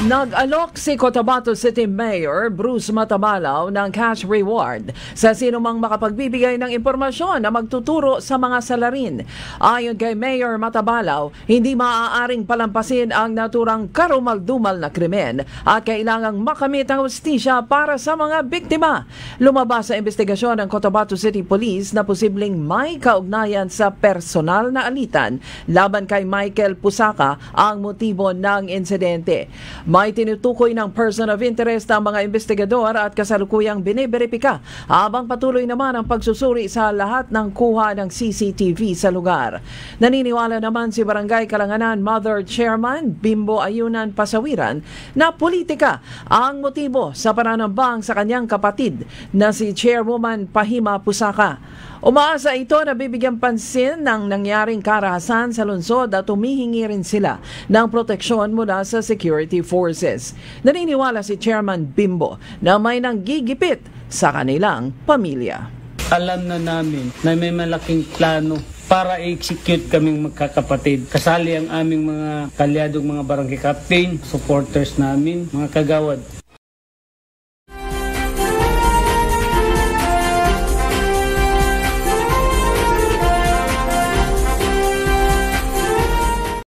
Nag-alok si Cotabato City Mayor Bruce Matabalaw ng cash reward sa sinumang makapagbibigay ng impormasyon na magtuturo sa mga salarin. Ayon kay Mayor Matabalaw, hindi maaaring palampasin ang naturang karumal-dumal na krimen at kailangang makamit ang hustisya para sa mga biktima. Lumabas sa investigasyon ng Cotabato City Police na posibleng may kaugnayan sa personal na alitan laban kay Michael Pusaka ang motibo ng insidente. May tinutukoy ng person of interest ang mga investigador at kasalukuyang biniberipika habang patuloy naman ang pagsusuri sa lahat ng kuha ng CCTV sa lugar. Naniniwala naman si Barangay Kalanganan Mother Chairman Bimbo Ayunan Pasawiran na politika ang motibo sa pananambang sa kanyang kapatid na si Chairwoman Pahima Pusaka. Umaasa ito na bibigyan pansin ng nangyaring karahasan sa lungsod at humihingi rin sila ng proteksyon mula sa security forces. Naniniwala si Chairman Bimbo na may nanggigipit sa kanilang pamilya. Alam na namin na may malaking plano para i-execute kaming magkakapatid. Kasali ang aming mga kalyadong mga barangay captain, supporters namin, mga kagawad.